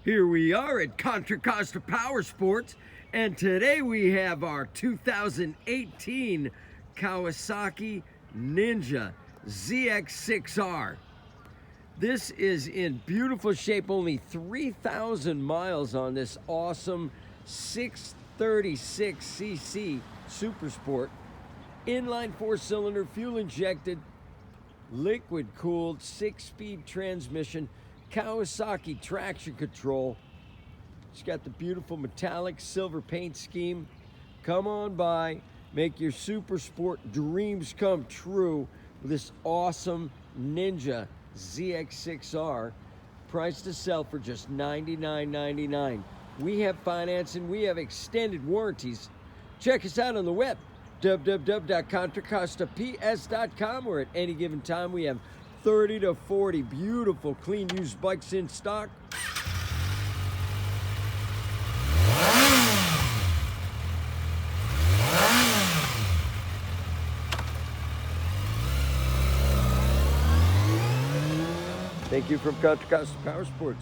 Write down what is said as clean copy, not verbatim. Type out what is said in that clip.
Here we are at Contra Costa Powersports, and today we have our 2018 Kawasaki Ninja ZX-6R. This is in beautiful shape, only 3,000 miles on this awesome 636cc supersport, inline 4-cylinder, fuel injected, liquid cooled, 6-speed transmission, Kawasaki traction control. It's got the beautiful metallic silver paint scheme. Come on by, make your super sport dreams come true with this awesome Ninja ZX-6R, priced to sell for just $99.99. We have financing, we have extended warranties. Check us out on the web, www.contracostaps.com, where at any given time we have 30 to 40 beautiful clean used bikes in stock. Thank you from Contra Costa Powersports.